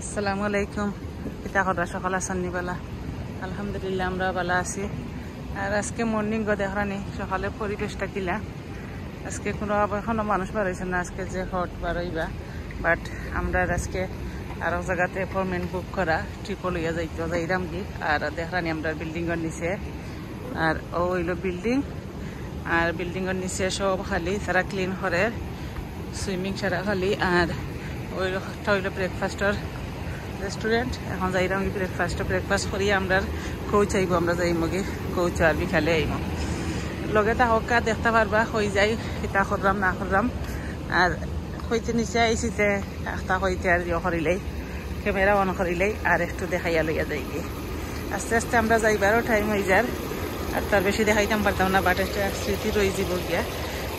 আসসালামু আলাইকুম। পিতা কটা সকাল আসান্নিবেলা আলহামদুলিল্লাহ আমরা ভালো আছি। আর আজকে মর্নিং গো দেখানি সকালে পরিবেশটা কিলা। আজকে এখনো মানুষ বাড়াইছে না, আজকে যে হট বাড়াইবা। বাট আমরা আজকে আরো জায়গাতে অ্যাপয়েন্টমেন্ট বুক করা ট্রিপল লইয়া যাইরাম কি। আর দেখানি আমরা বিল্ডিংয়ের নিচে, আর ও হইলো বিল্ডিং, আর বিল্ডিংয়ের নিচে সব খালি তারা ক্লিন করে, সুইমিং সারা খালি। আর ওইটা হইলো ব্রেকফাস্টের রেস্টুরেন্ট। এখন যাইরাম ব্রেকফাস্ট করি আমরা কৌচ আইব, আমরা যাইম কি কৌচ আর বিকালে আইব। লগে তা হকা দেখতে পারবা হয়ে যাই এটা করলাম না করলাম। আর হইতে নিচে আইসিতে একটা হইতে আর ইয়ে করিলেই ক্যামেরা অন করিলেই আর একটু দেখাইয়া লইয়া যাই গিয়ে আস্তে আস্তে আমরা যাইবারও টাইম হয়ে যার। আর তার বেশি দেখাইতাম পারতাম না, বাট একটা স্মৃতি রয়ে যাব গিয়া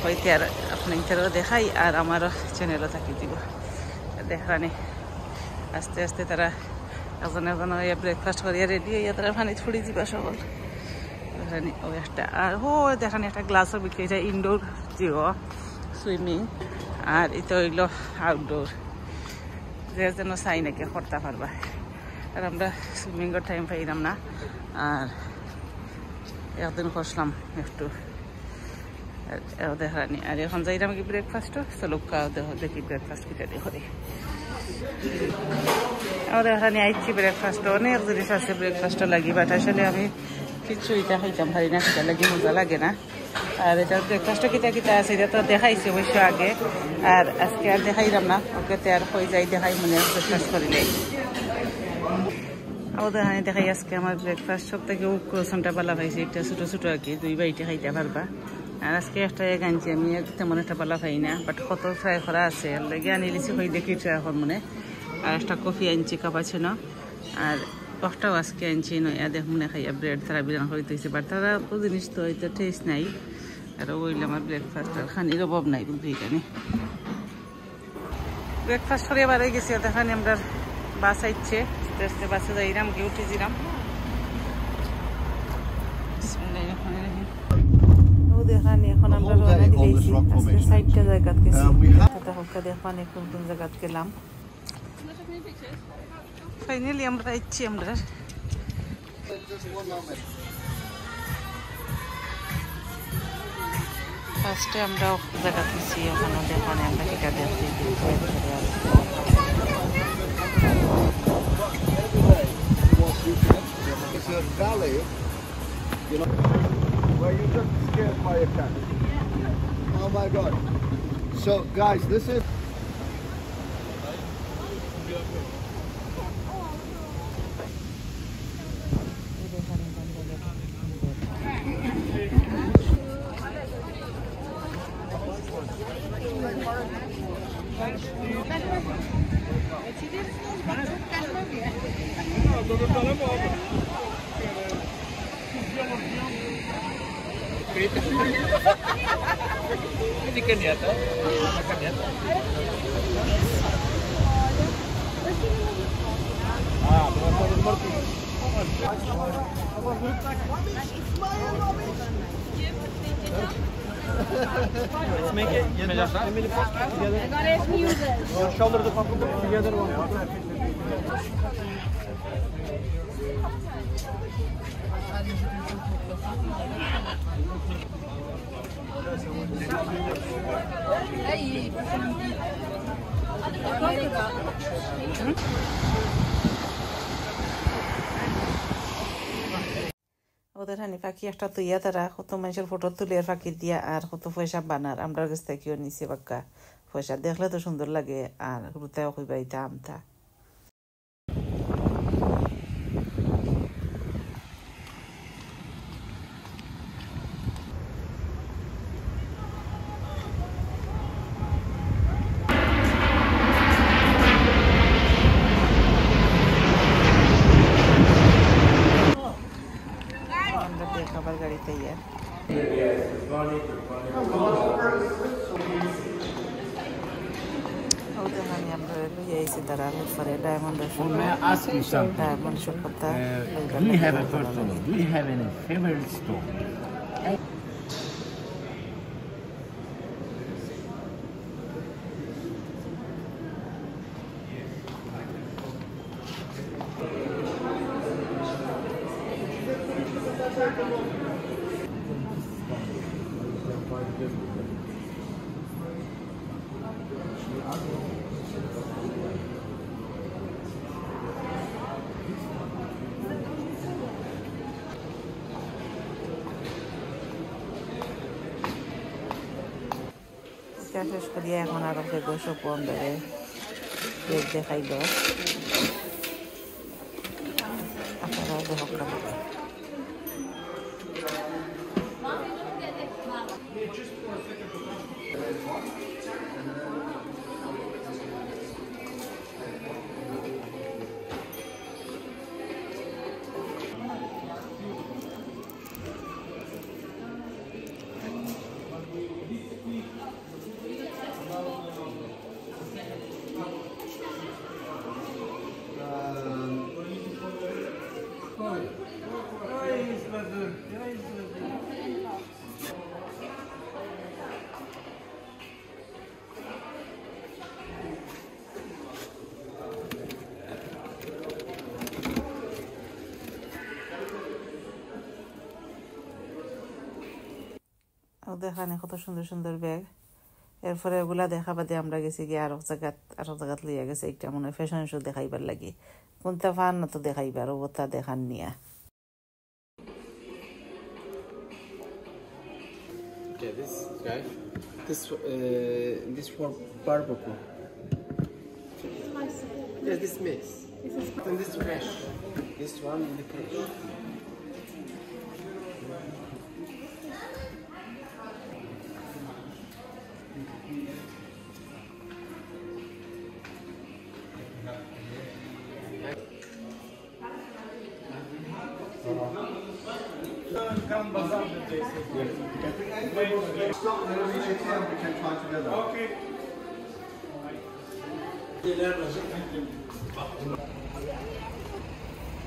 হইতে। আর আপনাদেরও দেখাই আর আমারও চ্যানেলও থাকি দিব দেখানি। আস্তে আস্তে তারা একজন একজন হইয়া ব্রেকফাস্ট করিয়া রেডি হইয়া তারা পানিত ফুড়ি যাবা সকল দেখানি। ও একটা আর দেখানি একটা গ্লাসও বিক্রি যায়, ইনডোর জিও সুইমিং, আর এটা হইল আউটডোর। যে যেন চাই নাকি করতে পারবা। আর আমরা সুইমিংয়ের টাইম পাইলাম না, আর একদিন করলাম একটু দেখানি। আর এখন যাইলাম কি ব্রেকফাস্টও চলো দেখি ব্রেকফাস্ট কিটা দিয়ে করি। দেখানি আইছি ব্রেকফাস্ট, অনেক জিনিস আছে ব্রেকফাস্টও লাগি, বাট আসলে আমি কিছু এটা খাইতাম পারি না, সেটা লাগি মজা লাগে না। আর এটা ব্রেকফাস্টও কিটা কিটা আছে এটা তো দেখাইছি অবশ্য আগে, আর আজকে আর দেখাইলাম না। ওকে আর হয়ে যাই দেখাই মনে ব্রেকফাস্ট করিলে। দেখানি দেখাই আজকে আমার ব্রেকফাস্ট সব থেকে ক্রোসনটা পালা পাইছি, একটা ছোটো ছোটো আর কি, 2 বাইটে খাইতে পারবা। আর আজকে একটা এগ আনছি আমি, তেমন একটা পালা পাই না, বাট কত ফ্রাই করা আছে লেগে আনি লিছি হয়ে দেখি ট্রাই এখন মনে। আর একটা কফি আনছি কাপাচিনো, আর কফটাও আজকে আনছি নয় দেখ মনে খাইয়া ব্রেড তারা বিরান করে দিয়েছে, বাট তারা তো জিনিস তো এটা টেস্ট নাই। আর ওইলে আমার ব্রেকফাস্ট আর খানির অভাব নাই কিন্তু এখানে। ব্রেকফাস্ট করে বাড়ি গেছি, দেখানি আমরা বাস আইচ্ছে, বাসে যাইরাম গিয়ে উঠে যাইরাম। দেখানি এখন আমরা রওনা দিয়েছি, আজকে 6টা জায়গাত গেছি। দেখানি কোন কোন জায়গাত গেলাম। ফাইনালি আমরা আইছি আমরা ফার্স্টে আমরা জায়গা দিয়েছি, ওখানে দেখানি আমরা কিটা দেখছি। It's a valley, you know, where you just scared by a cat. Oh my God! So, guys, this is. Let's make it together. Your shoulder to pump together. ওদের হানি পাখি একটা তুইয়া তারা কত মানুষের ফটো তুলে ফাঁকি দিয়া আর কত পয়সা বানার আমরা কাছ থেকেও নিচে বাক্কা পয়সা দেখলে তো সুন্দর লাগে। আর রুতাও কইবা এটা আমতা খাবার গাড়িতে ইয়া Diamond do you have a person? Do you have any favorite store? শেষ করিয়া এখন আরো সব বন্ধরে কেক দেখাইল আপনারা দেখক লাগবে দেখানে কত সুন্দর সুন্দর ব্যাগ এরপরে ওগুলা দেখা বাদে আমরা গেছি গিয়ে আরো জায়গাত লইয়া গেছে একটা মনে হয় ফ্যাশন শো দেখাইবার লাগে কোনটা ফান তো দেখাইবার ওটা দেখান নিয়া This guy. This for barbecue. Yes, this mix. And this fresh. This one the fresh.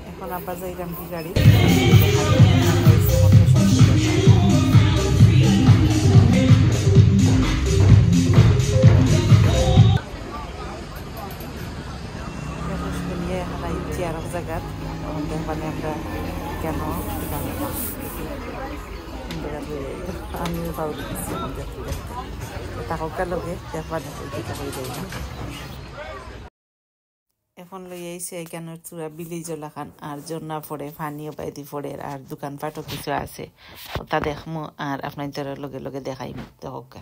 এখন আবার যাইলাম কি গাড়ি আরো জায়গা মানে আমরা কেন আমিও পাও দিচ্ছি আমাদের তাহকার লগে দেখবার এখন লই আইছে এখানে চূড়া বিলি জলা খান আর জন্না পড়ে পানিও বাইদি পড়ে আর দোকানপাটও কিছু আছে ওটা দেখমু আর আপনার লগে লগে দেখাইম দেখকা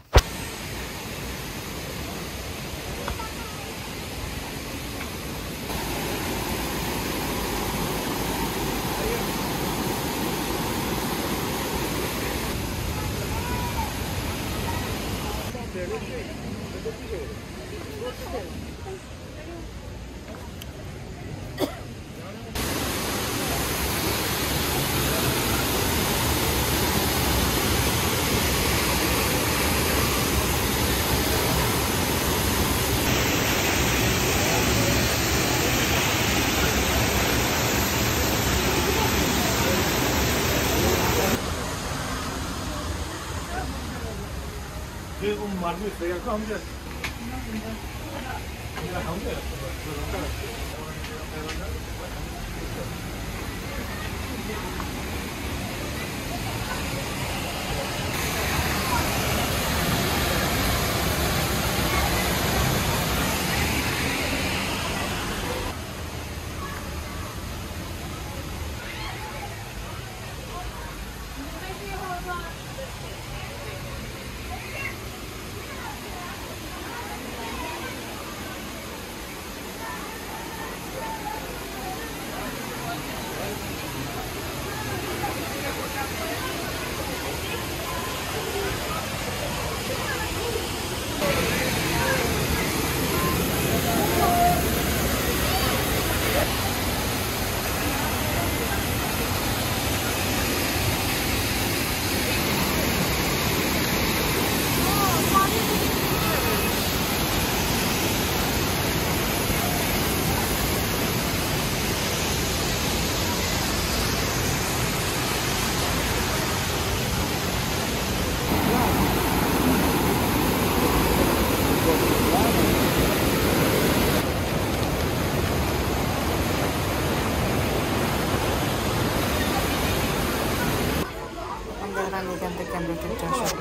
প্যাকেটটা সব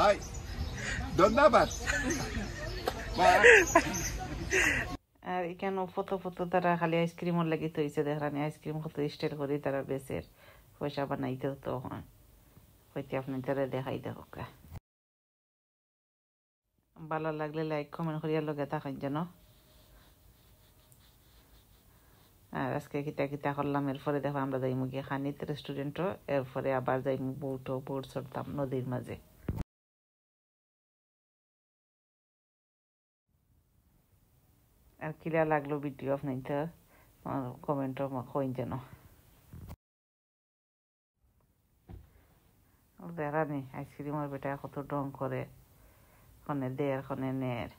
Hi. ধন্যবাদ। আর এখানে ফটো ফটো তারা খালি আইসক্রিমর লাগি তৈছে দেখরানি আইসক্রিম কত স্টাইল করে তারা বেচের পয়সা বানাইতে তো হয় হইতে আপনি তারা দেখাই দেখো ভালো লাগলে লাইক কমেন্ট করিয়া লগে থাকেন যেন। আর আজকে কিতা কিতা করলাম এরপরে দেখো আমরা যাইমু গিয়ে খানিত রেস্টুরেন্টও এরপরে আবার যাইমু বোট চড়তাম নদীর মাঝে। আর কিলা লাগলো ভিডিও আপনাইতে কমেন্টও কইন যেন। দেখানি আইসক্রিমের বেটা কত ডং করে খনে দের খনে নের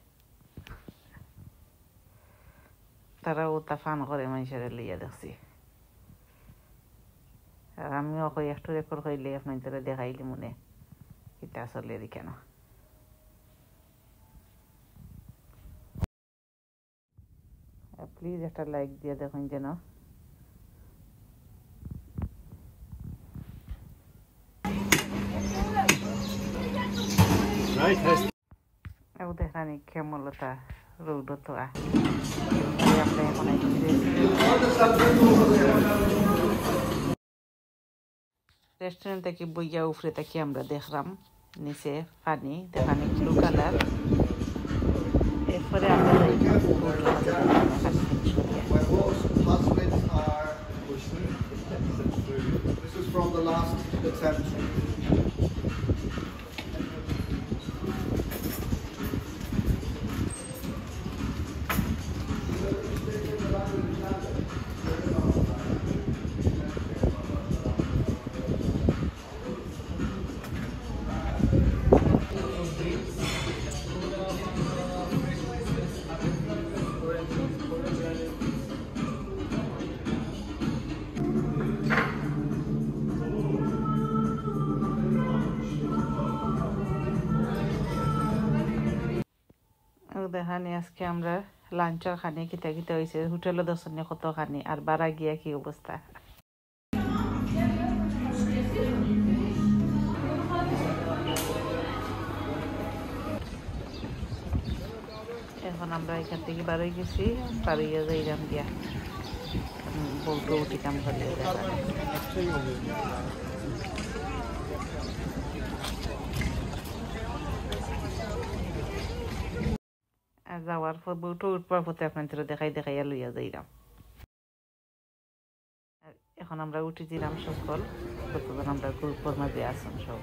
তারা ওটা ফান করে মানুষের লইয়া দেখছি। আর আমিও কই একটু রেকর্ড কইলে আপনাদের দেখাইলি মনে কিতা চলে কেন। প্লিজ একটা লাইক দিয়ে দেখুন যেন। ଆଉ ଦେଖାନି କ୍ଷମଲତା ରୌଡଥୁଆ આપણે এখন রেস্টুরেন্ট থেকে বইয়া উপরে থেকে আমরা দেখলাম নিচে পানি দেখানি ব্লু কালার। এরপরে আমরা This is from the last attempt. দেখানি আজকে আমরা লাঞ্চর খানি কিতা কিতা হয়েছে হোটেলও দর্শনে কত খানি আর বাড়া গিয়া কি অবস্থা। এখন আমরা এখান থেকে বারোই গেছি বারোইয়া যাইলাম গিয়া বউটো উঠি কাম করলে যাওয়ার পর বউটো উঠবার পথে আপনাদের দেখাইয়া লইয়া যাইলাম। এখন আমরা উঠেছিলাম সকল কতজন আমরা গ্রুপের মাঝে আসুন সব।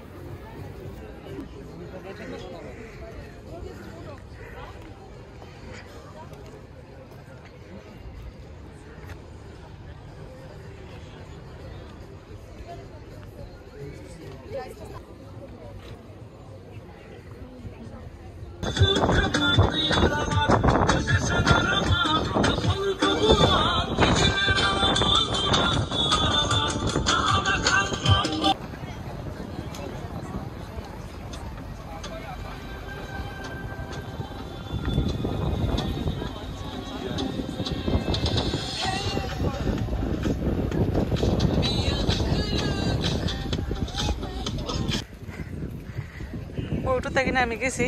বউটো থেকে নামি গেছি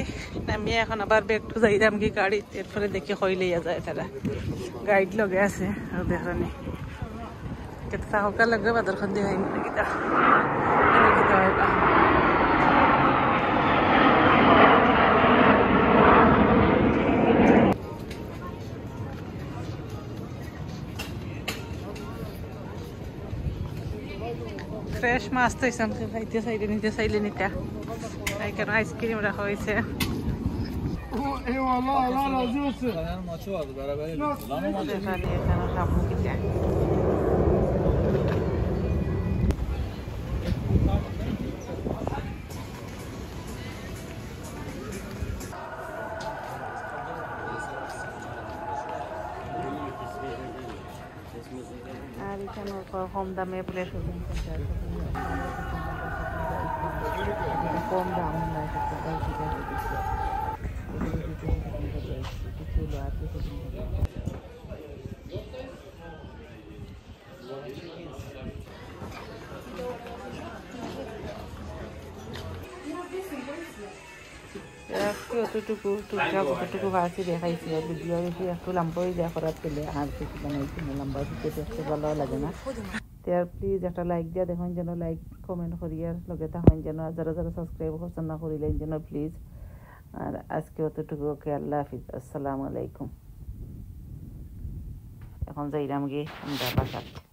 নামিয়ে এখন আবার ব্যাগটু যাইলাম কি গাড়িতে এরপরে দেখি কই লইয়া যায় তারা গাইড লগে আছে আর দেখানি কেতা সকাল লাগবে বাদরখন দিয়ে আইন কিতা কিতা হইবা। ফ্রেশ মাছ তো খাইতে চাইলে নিতে চাইলে নিতা এখানে আইসক্রিম রাখা হয়েছে। আর এখানে কম দামে প্লেট কম দাম নাই অতটুকু টুকটাক কতটুকু ভাজি দেখাইছি আর ভিডিও বেশি একটু লম্বা হয়ে যায় করার পেলে আর কিছু বানাইছি না লম্বা দিতে দেখতে ভালো লাগে না আর প্লিজ একটা লাইক দিয়া দেখুন যেন লাইক কমেন্ট করি আর লগে থাকুন যেন যারা যারা সাবস্ক্রাইব করছেন না করিলেন যেন প্লিজ আর আজকে অতটুকু ওকে আল্লাহ হাফিজ আসসালামু আলাইকুম এখন যাইরাম গিয়ে আমরা বাসাত